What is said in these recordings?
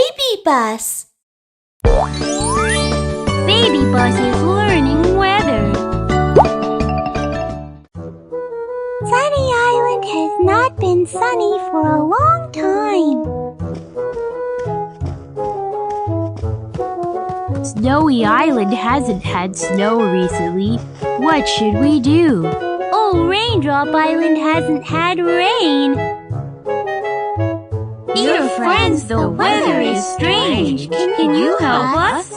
BabyBus. BabyBus is learning weather. Sunny Island has not been sunny for a long time. Snowy Island hasn't had snow recently. What should we do? Oh, Raindrop Island hasn't had rain. Dear friends, the weather is strange. Can you help us?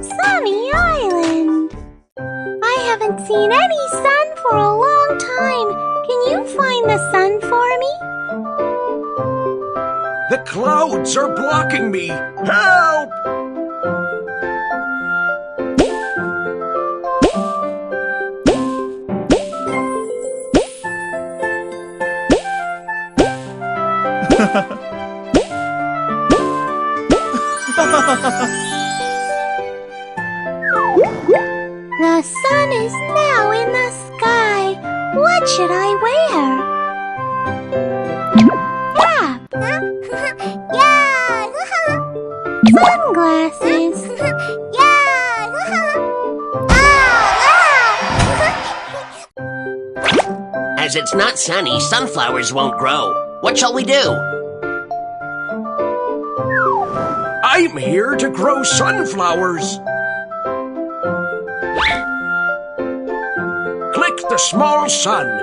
Sunny Island. I haven't seen any sun for a long time. Can you find the sun for me? The clouds are blocking me! Help! The sun is now in the sky. What should I wear? Cap. Yeah. Sunglasses. Yeah. As it's not sunny, sunflowers won't grow. What shall we do? I'm here to grow sunflowers! Click the small sun.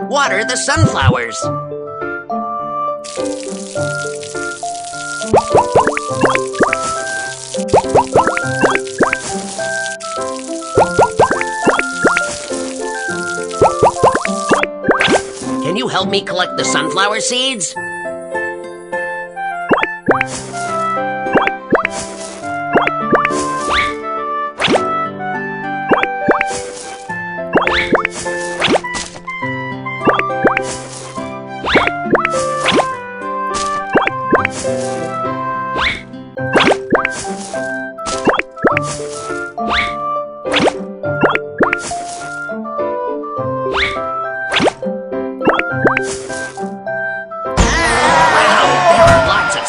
Water the sunflowers. Can you help me collect the sunflower seeds?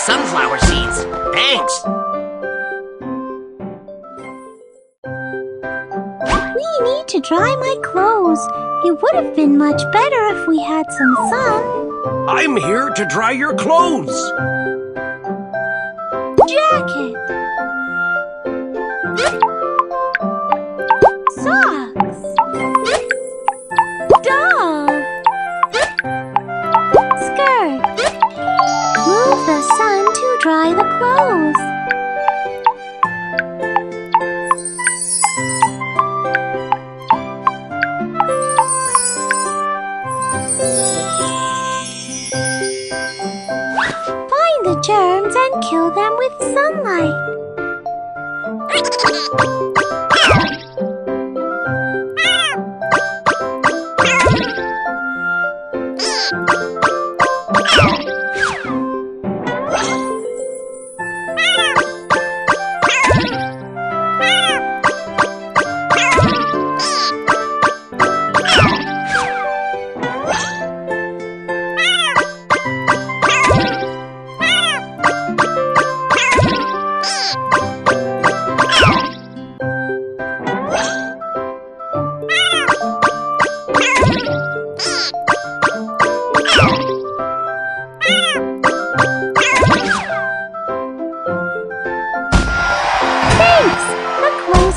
Sunflower seeds. Thanks. We need to dry my clothes. It would have been much better if we had some sun. I'm here to dry your clothes. Jacket. Socks. Dog. Skirt. Move the sun to dry the clothes. Find the germs and kill them with sunlight.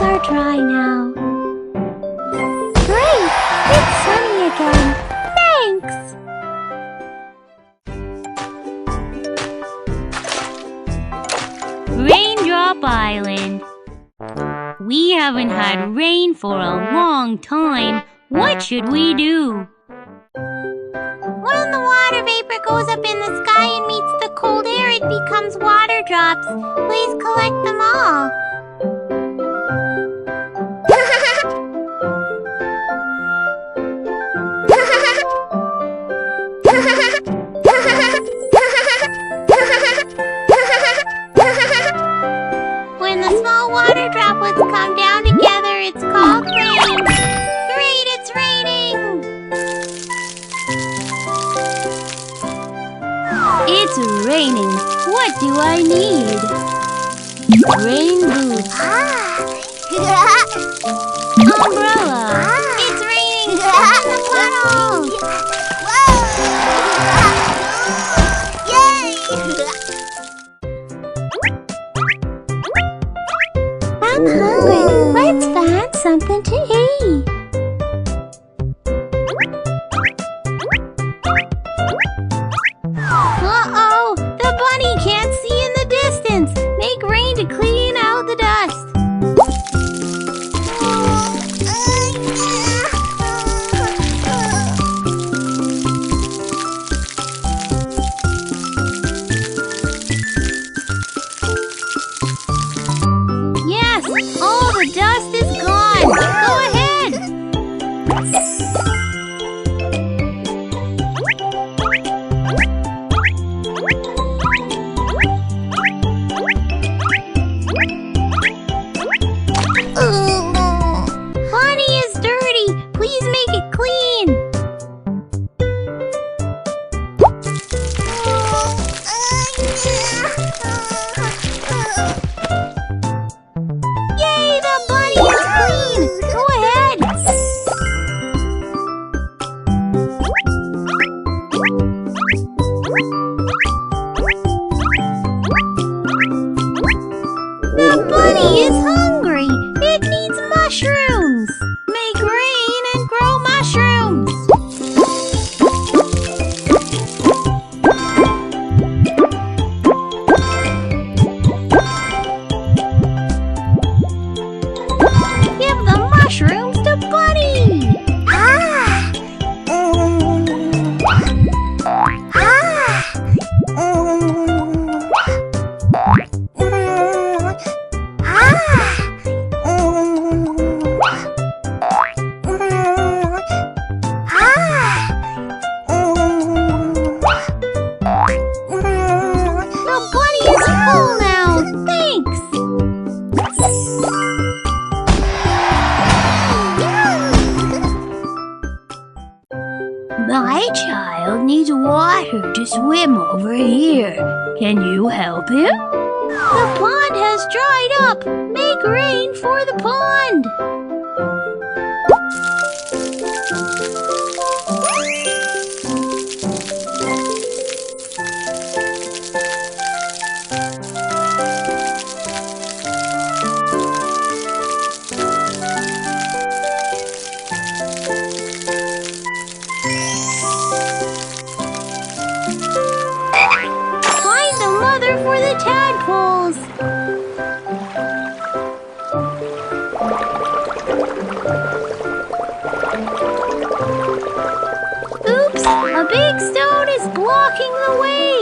Are dry now. Great! It's sunny again. Thanks! Raindrop Island. We haven't had rain for a long time. What should we do? When the water vapor goes up in the sky and meets the cold air, it becomes water drops. Please collect them all. the small water droplets come down together, it's called rain. Great, it's raining! It's raining. What do I need? Rain boots. Umbrella. It's raining! Open the puddles! I'm hungry. Let's find something to eat. Uh-oh! The bunny can't see in the distance. Make rain to clean out the dust. Yes! All the dust is gone. Go ahead. Bunny is dirty. Please make it clean. Yay, the bunny is clean. Go ahead. The bunny is hungry. It needs mushrooms. Make rain and grow mushrooms. Give the mushrooms to Bunny. The bunny is full now. Thanks. My child needs water to swim over here. Can you help him? The pond has dried up. Make rain for the pond. Find the mother for the tadpoles. Oops, a big stone is blocking the way.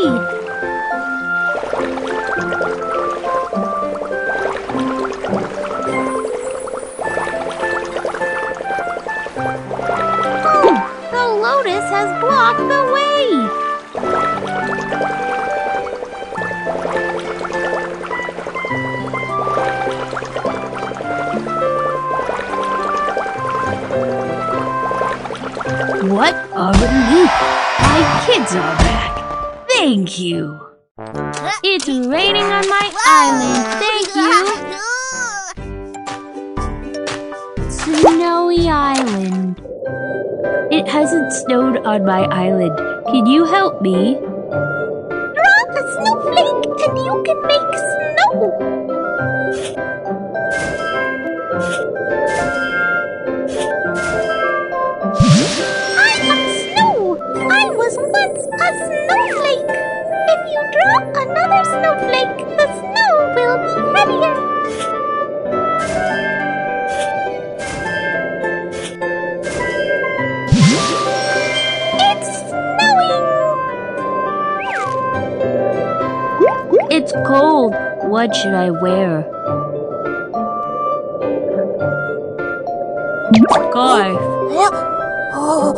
Oh, the lotus has blocked the way. What a relief! My kids are back. Thank you. It's raining on my island. Thank you. Snowy Island. It hasn't snowed on my island. Can you help me? Drop a snowflake and you can make snow. I am snow. I was once a snowflake. If you drop another snowflake, the snow will be heavier. It's snowing. It's cold. What should I wear? Scarf.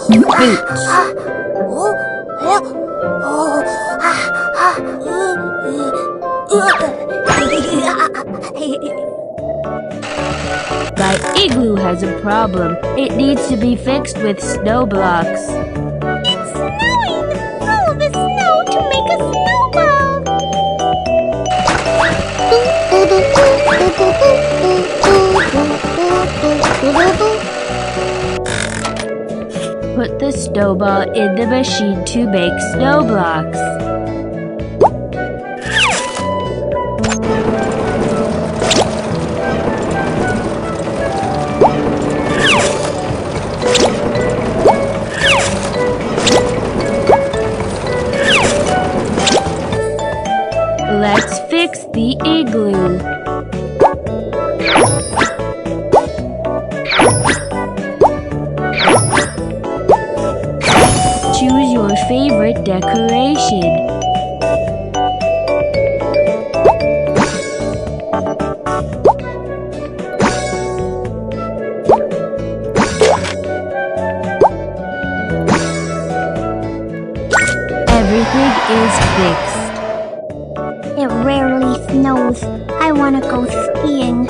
Boots. My igloo has a problem. It needs to be fixed with snow blocks. It's snowing! All of the snow to make a snowball! Put the snowball in the machine to make snow blocks. Let's fix the igloo. Choose your favorite decoration. Everything is fixed. It rarely snows. I want to go skiing.